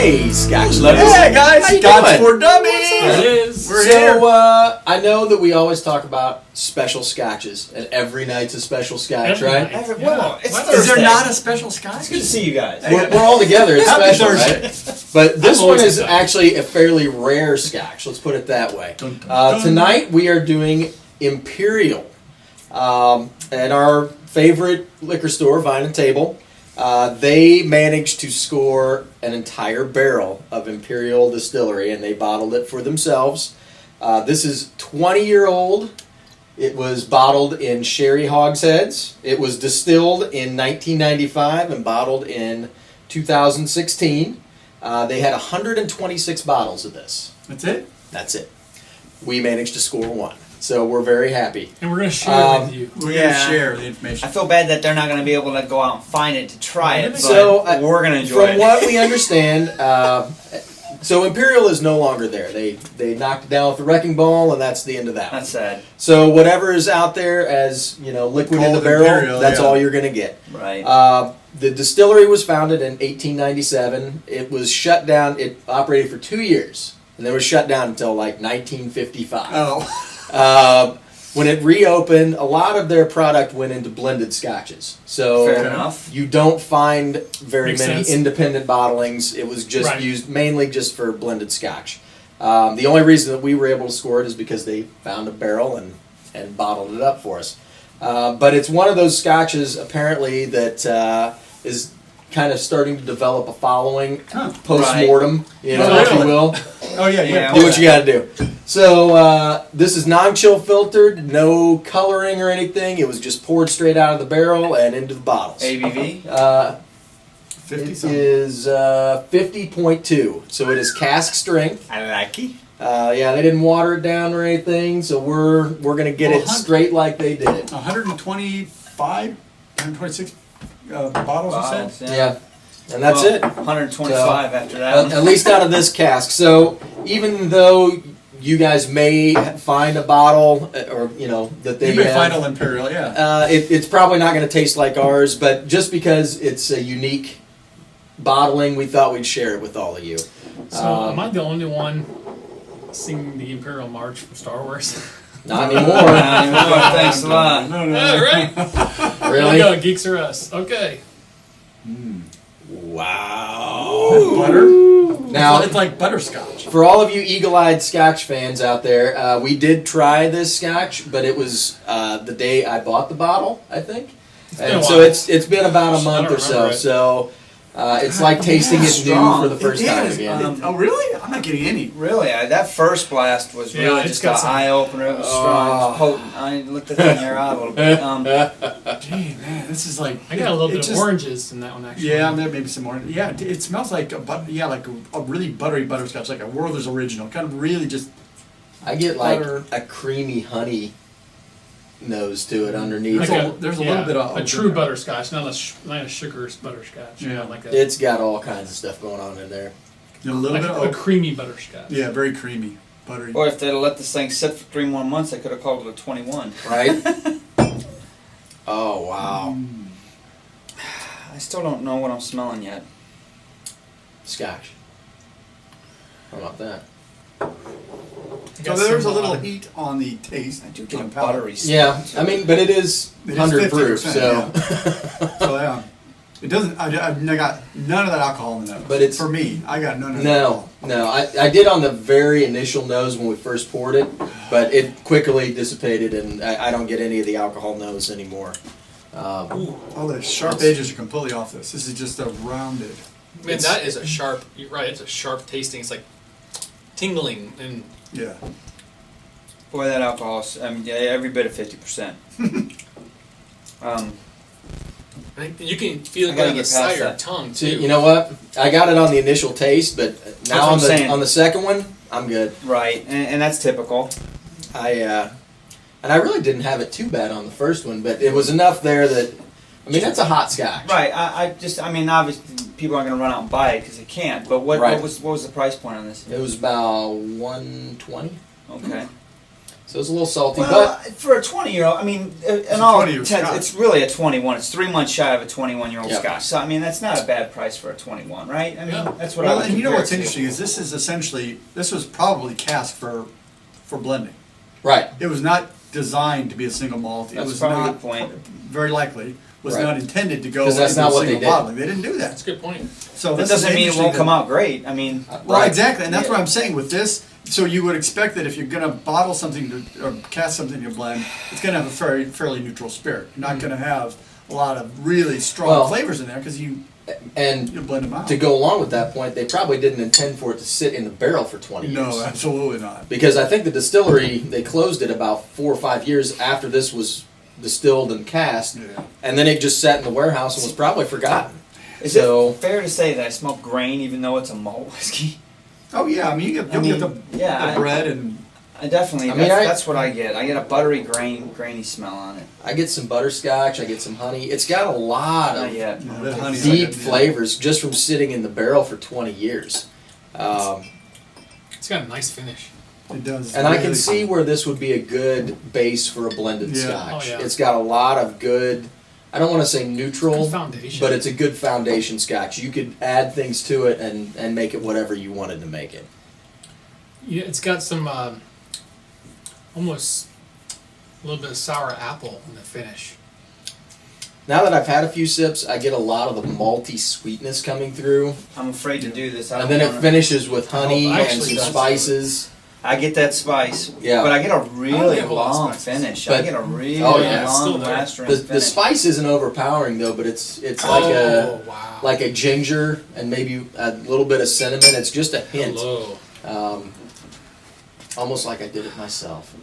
Hey, Scotch lovers. Hey guys, How you Scotch doing? for Dummies. It is. We're So, here. I know that we always talk about special scotches, and every night's a special scotch, Every right? night. Well, it's What? Thursday. Is there not a special Scotch? It's good to see you guys. We're all together. It's Happy special, Thursday. right? But this I'm one always is excited. actually a fairly rare scotch. Let's put it that way. Dun, dun, dun. Tonight we are doing Imperial at our favorite liquor store, Vine and Table. They managed to score an entire barrel of Imperial Distillery, and they bottled it for themselves. This is 20-year-old. It was bottled in sherry hogsheads. It was distilled in 1995 and bottled in 2016. They had 126 bottles of this. That's it? That's it. We managed to score one, so we're very happy. And we're going to share it with you. We're going Yeah. to share the information. I feel bad that they're not going to be able to go out and find it to try it, but So, we're going to enjoy From it. what we understand, so Imperial is no longer there. They knocked it down with the wrecking ball, and that's the end of that. That's sad. So whatever is out there as liquid in the Called barrel, Imperial, that's yeah. all you're going to get. Right. The distillery was founded in 1897. It was shut down. It operated for 2 years, and then was shut down until like 1955. Oh. When it reopened, a lot of their product went into blended scotches. So Fair enough. you don't find very Makes many sense. independent bottlings. It was just Right. used mainly just for blended scotch. The only reason that we were able to score it is because they found a barrel and bottled it up for us. But it's one of those scotches apparently that is kind of starting to develop a following Huh. post-mortem, if you Really? will. Oh, yeah, Yeah. Do what you got to do. So this is non-chill filtered, no coloring or anything. It was just poured straight out of the barrel and into the bottles. ABV? 50 It something. is 50.2, so it is cask strength. I like it. Yeah, they didn't water it down or anything, so we're gonna get Well, it straight like they did it. 125, 126 bottles, you Bottles, said? Yeah, and that's Well, it. 125 after that At, one. at least out of this cask. So even though you guys may find a bottle, or that they You may have, find an Imperial, yeah. it's probably not going to taste like ours, but just because it's a unique bottling, we thought we'd share it with all of you. So, am I the only one singing the Imperial March from Star Wars? Not anymore. Thanks a lot. No, no. All right. There we Really? go. Geeks are us. Okay. Wow. Butter? Now, It's like butterscotch. for all of you eagle-eyed Scotch fans out there, we did try this Scotch, but it was the day I bought the bottle, I think. been And a so while. it's been about a I month don't or so. remember it. So it's like tasting it new strong. for the first It time is. again. Oh, really? I'm not getting any. Really, that first blast was Yeah, really it's just got an some- eye opener. It was strong, it was potent. I looked at it in your eye a little bit. Gee, man, this is like... I got a little it bit of just- oranges in that one, actually. Yeah, maybe some more. Yeah, it smells like like a really buttery butterscotch, like a Werther's Original. Kind of really just... I get like Butter. a creamy honey nose to it underneath. There's Like a- there's a little bit of- a true butterscotch, not a sugar butterscotch. Yeah. Like It's got all kinds of stuff going on in there. A little like bit a of... creamy butterscotch. Yeah, very creamy. Buttery. Or if they'd have let this thing sit for 3 more months, I could have called it a 21. Right? Oh, wow. I still don't know what I'm smelling yet. Scotch. How about that? So there's a little heat on the taste. I do get a on palate. buttery smell. Yeah, I mean, but it is It is 100 proof, 50%, so. yeah. So yeah, it doesn't. I got none of that alcohol in the nose. But it's- for me. I got none of that. No. I did on the very initial nose when we first poured it, but it quickly dissipated, and I don't get any of the alcohol nose anymore. All the sharp edges are completely off this. This is just a rounded. Man, that is a sharp. You're right. It's a sharp tasting. It's like tingling, and Yeah. Boy, that alcohol is, yeah, every bit of 50%. you can feel I it gotta on the get side past of your that. tongue See, too. you know what? I got it on the initial taste, but now what on I'm saying. the second one, I'm good. Right, and that's typical. And I really didn't have it too bad on the first one, but it was enough there that, I mean, that's a hot Scotch. Right, I mean, obviously, people aren't going to run out and buy it because they can't, but what Right. was the price point on this? It was about 120. Okay. So it's a little salty, Well, but for a 20-year-old, I mean, in a all 20-year intents, Scotch. it's really a 21. It's 3 months shy of a 21-year-old Yep. Scotch. So I mean, that's not a bad price for a 21, right? I mean, Yeah. that's what I Well, would and you know compare what's it to. interesting is this is essentially, this was probably cast for blending. right. It was not designed to be a single malt. It That's was probably a not, good point. very likely, was Right. not intended to go 'Cause that's into not a what they single did. bottling. They didn't do That's that. a good point. So That this doesn't is mean it interesting won't that- come out great. I mean, Well, Right. exactly, and that's Yeah. what I'm saying with this. So you would expect that if you're going to bottle something or cast something to blend, it's going to have a fairly neutral spirit. You're not going to have a lot of really strong Well, flavors in there because you And blend them out. to go along with that point, they probably didn't intend for it to sit in the barrel for 20 years. No, absolutely not. Because I think the distillery, they closed it about 4 or 5 years after this was distilled and cast, Yeah. and then it just sat in the warehouse and was probably forgotten. is So- it fair to say that I smell grain even though it's a malt whiskey? Oh yeah, I mean you'll get the yeah, bread and I definitely. I mean, That's what I get. I get a buttery grainy smell on it. I get some butterscotch, I get some honey. It's got a lot Not of yet. Yeah, that honey's deep like a- flavors just from sitting in the barrel for 20 years. It's got a nice finish. it does. And I can really- see where this would be a good base for a blended Yeah. scotch. Oh, yeah. It's got a lot of good, I don't want to say neutral, Good foundation. but it's a good foundation scotch. You could add things to it and make it whatever you wanted to make it. Yeah, it's got some almost a little bit of sour apple in the finish. Now that I've had a few sips, I get a lot of the malty sweetness coming through. I'm afraid to do this. I And don't then it wanna- finishes with honey Oh, and actually, some that's spices. I get that spice. Yeah. But I get a really get a whole lot of long spices. finish. But- I get a really Oh, yeah, it's still long there. lasting The finish. spice isn't overpowering though, but it's like Oh, wow. like a ginger and maybe a little bit of cinnamon. It's just a hint. Hello. Almost like I did it myself.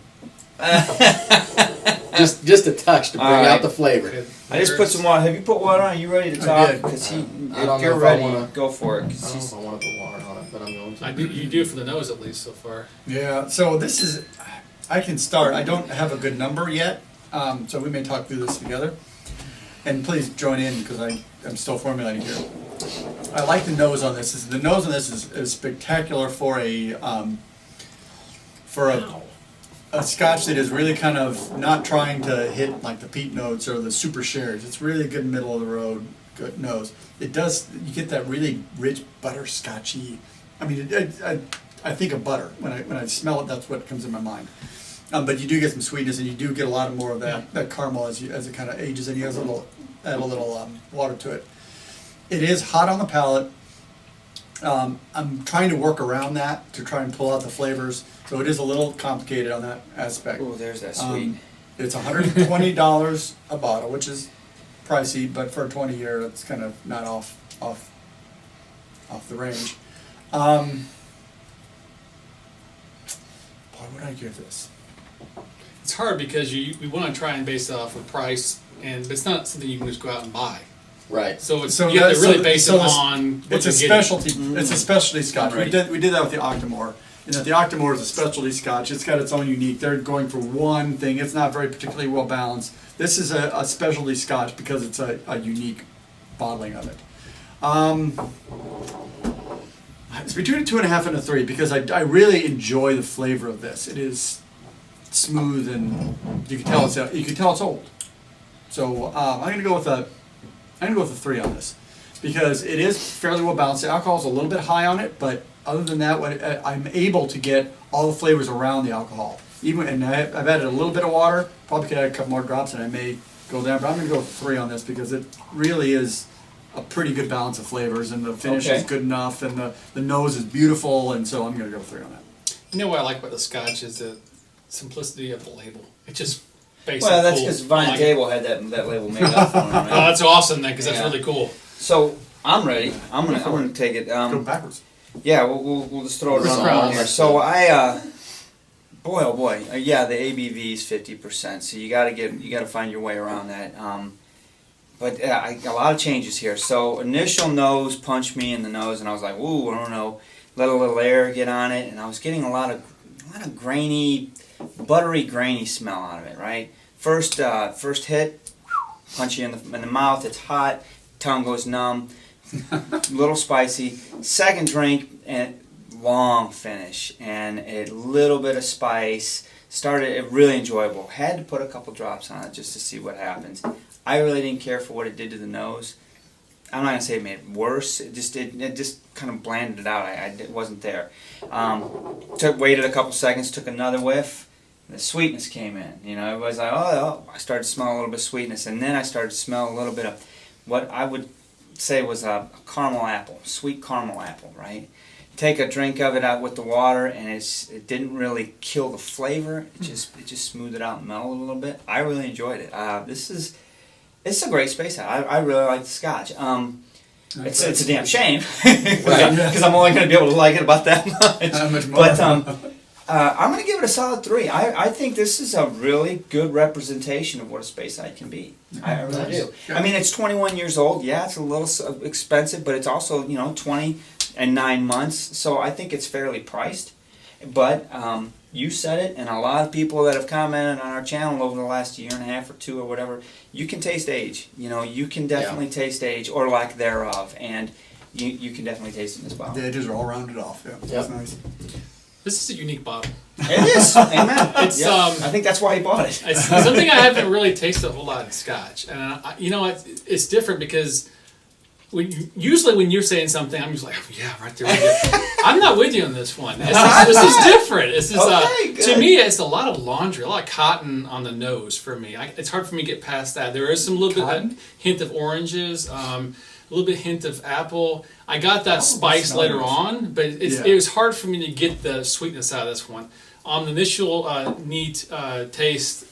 just a touch to bring All right. out the flavor. I just put some water. Have you put water on? Are you ready to I talk? did. Because I don't if know you're if I ready, wanna- go for it. I 'cause don't know he's- if I want to put water on it, but I'm going to. You do it for the nose at least so far. Yeah, so this is, I can start. I don't have a good number yet, so we may talk through this together. And please join in because I'm still formulating here. I like the nose on this. The nose on this is spectacular for a scotch that is really kind of not trying to hit like the peat notes or the super sherries. It's really a good middle of the road, good nose. It does, you get that really rich butterscotchy. I mean, I think of butter. When I smell it, that's what comes in my mind. But you do get some sweetness and you do get a lot more of that caramel as it kind of ages and you add a little water to it. It is hot on the palate. I'm trying to work around that to try and pull out the flavors. So it is a little complicated on that aspect. Ooh, there's that sweet. It's $120 a bottle, which is pricey, but for a 20-year, it's kind of not off the range. Boy, would I give this? It's hard because we want to try and base it off of price, and it's not something you can just go out and buy. Right. So it's So you have to that's- really so- base so it it's- on what It's a you're getting. specialty. It's a specialty scotch. Right. We did that with the Octomore. And that the Octomore is a specialty scotch. It's got its own unique. They're going for one thing. It's not very particularly well balanced. This is a specialty scotch because it's a unique bottling of it. It's between a 2.5 and a 3 because I really enjoy the flavor of this. It is smooth and you can tell it's old. So I'm gonna go with a 3 on this because it is fairly well balanced. The alcohol is a little bit high on it, but other than that, I'm able to get all the flavors around the alcohol. And I've added a little bit of water. Probably could add a couple more drops, and I may go down. But I'm gonna go with 3 on this because it really is a pretty good balance of flavors, and the finish is Okay. good enough, and the nose is beautiful, and so I'm gonna go 3 on that. You know what I like about the Scotch is the simplicity of the label. It just basic. Well, that's cool. because Vine I like it. Table had that label made up for him. Oh, Right? that's awesome then, because that's Yeah. really cool. So I'm ready. I'm gonna take it. Go backwards. Yeah, we'll just throw it Just around throw the it horn on here. there. So boy oh boy, yeah, the ABV is 50%. So you gotta find your way around that. But a lot of changes here. So initial nose punched me in the nose, and I was like, ooh, I don't know. Let a little air get on it, and I was getting a lot of grainy, buttery, grainy smell out of it. Right, first hit, punch you in the mouth. It's hot, tongue goes numb, a little spicy. Second drink and long finish and a little bit of spice, Started it really enjoyable. Had to put a couple drops on it just to see what happens. I really didn't care for what it did to the nose. I'm not gonna say it made it worse. It just kind of blanded it out. It wasn't there. Waited a couple seconds, took another whiff. The sweetness came in. You know, it was like, oh, I started to smell a little bit of sweetness, and then I started to smell a little bit of what I would say was a caramel apple, sweet caramel apple, right? Take a drink of it out with the water, and it didn't really kill the flavor. It just smoothed it out and mellowed a little bit. I really enjoyed it. It's a great space out. I really like the Scotch. It's a damn shame because I'm only going to be able to like it about that much. Not much more. But I'm going to give it a solid 3. I think this is a really good representation of what a space side can be. I really do. I mean, it's 21 years old. Yeah, it's a little expensive, but it's also 20 and 9 months. So I think it's fairly priced. But you said it, and a lot of people that have commented on our channel over the last year and a half or 2 or whatever, you can taste age. You can definitely taste age or lack thereof, and you can definitely taste it as well. The edges are all rounded off. Yeah, that's nice. This is a unique bottle. It is. Amen. It's I think that's why he bought it. It's something I haven't really tasted a whole lot in Scotch, and it's different because usually when you're saying something, I'm just like, oh, yeah, right there. I'm not with you on this one. This is different. This is to me, it's a lot of laundry, a lot of cotton on the nose for me. It's hard for me to get past that. There is some little bit hint of oranges, a little bit hint of apple. I got that spice later on, but it was hard for me to get the sweetness out of this one. On the initial neat taste,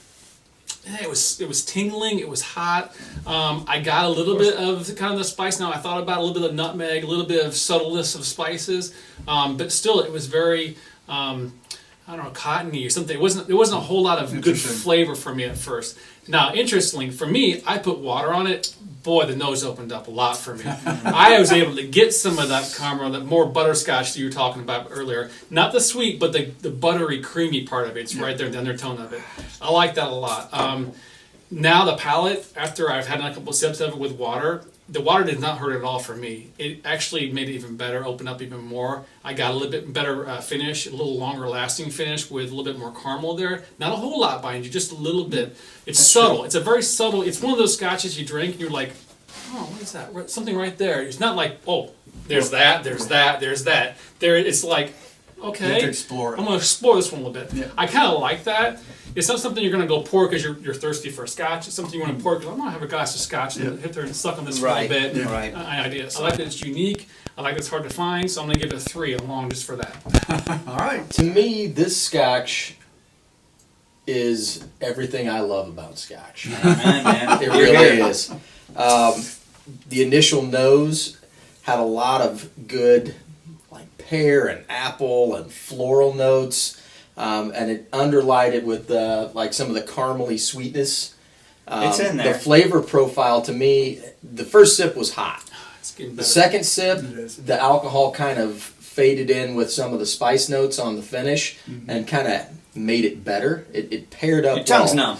it was tingling. It was hot. I got a little bit of kind of the spice. Now I thought about a little bit of nutmeg, a little bit of subtleness of spices, but still it was very I don't know, cottony or something. There wasn't a whole lot of good flavor for me at first. Now, interestingly, for me, I put water on it. Boy, the nose opened up a lot for me. I was able to get some of that caramel, that more butterscotch that you were talking about earlier. Not the sweet, but the buttery, creamy part of it. It's right there, the undertone of it. I like that a lot. Now the palate, after I've had a couple of sips of it with water, the water did not hurt at all for me. It actually made it even better, opened up even more. I got a little bit better finish, a little longer lasting finish with a little bit more caramel there. Not a whole lot behind you, just a little bit. It's subtle. It's a very subtle, it's one of those scotches you drink and you're like, oh, what is that? Something right there. It's not like, oh, there's that, there's that, there's that. It's like, okay, you have to explore it. I'm going to explore this one a little bit. Yeah. I kind of like that. It's not something you're going to go pour because you're thirsty for a scotch. It's something you want to pour because I'm going to have a glass of scotch and hit there and suck on this for a little bit. Yeah. Right. Idea. So I like that it's unique. I like that it's hard to find. So I'm going to give it a 3 along just for that. All right. To me, this scotch is everything I love about scotch. Man. It really is. The initial nose had a lot of good, like pear and apple and floral notes. And it underlined it with like some of the caramely sweetness. It's in there. The flavor profile to me, the first sip was hot. It's getting better. The second sip, the alcohol kind of faded in with some of the spice notes on the finish and kind of made it better. It paired up. Your tongue's well. numb.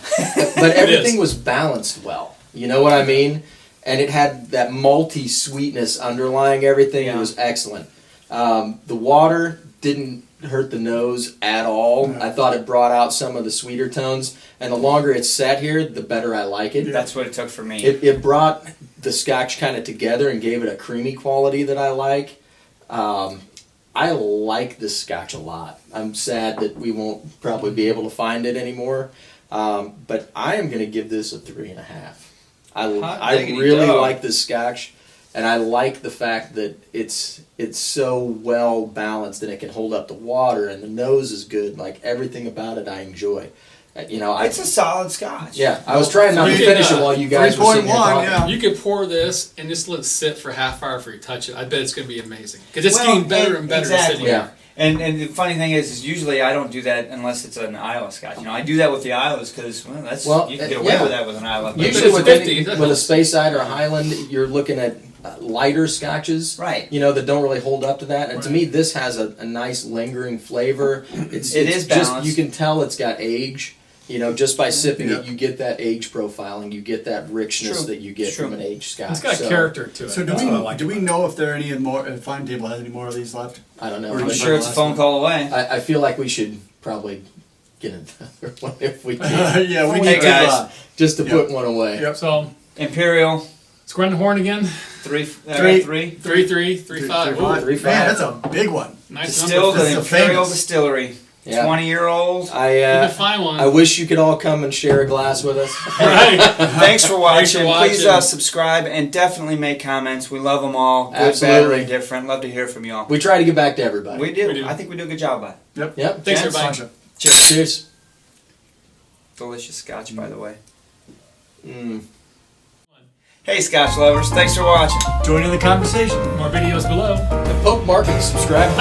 But everything was balanced well. You know what I mean? And it had that malty sweetness underlying everything. It was excellent. The water didn't hurt the nose at all. I thought it brought out some of the sweeter tones, and the longer it's sat here, the better I like it. That's what it took for me. It brought the scotch kind of together and gave it a creamy quality that I like. I like this scotch a lot. I'm sad that we won't probably be able to find it anymore, but I am going to give this a 3.5. I really like this scotch. And I like the fact that it's so well balanced and it can hold up the water and the nose is good. Like everything about it, I enjoy. It's a solid scotch. Yeah, I was trying not to finish it while you guys were sitting here 3.1, talking. yeah. You could pour this and just let it sit for a half hour before you touch it. I bet it's going to be amazing because it's getting better and better. Exactly. Sitting Yeah. And the funny thing is usually I don't do that unless it's an Islay Scotch. I do that with the Islas because you can get away with that with an Islay. Usually it's with 50, with a Space Side or a Highland, you're looking at lighter scotches, Right. That don't really hold up to that. And to me, this has a nice lingering flavor. It is balanced. Just, you can tell it's got age. Just by sipping it, you get that age profiling, you get that richness that you get from an aged scotch. It's got character to it. So do we know if there are any more? If Fine Table has any more of these left? I don't know. Or I'm you sure it's a phone call away. I feel like we should probably get another one if we can, Yeah, we Hey, need to. guys. just to Yep. put one away. Yep. So Imperial let's go around the horn again. three. Three. Three. 3.3, 3.5. Three, Man, five. that's a big one. Nice Distilled number. at This is Imperial famous. Distillery. Yeah. 20-year-old. You I can find one. I wish you could all come and share a glass with us. Right. Thanks for watching. Thanks for Please watching. subscribe and definitely make comments. We love them all. Good, bad, or Absolutely. indifferent. Love to hear from y'all. We try to get back to everybody. We do. We do. I think we do a good job by it. Yep. Thanks, Gents, everybody. Sasha. Cheers. Cheers. Delicious scotch, by the way. Mm. Hey, scotch lovers. Thanks for watching. Join in the conversation. More videos below. The Pope Market subscribe.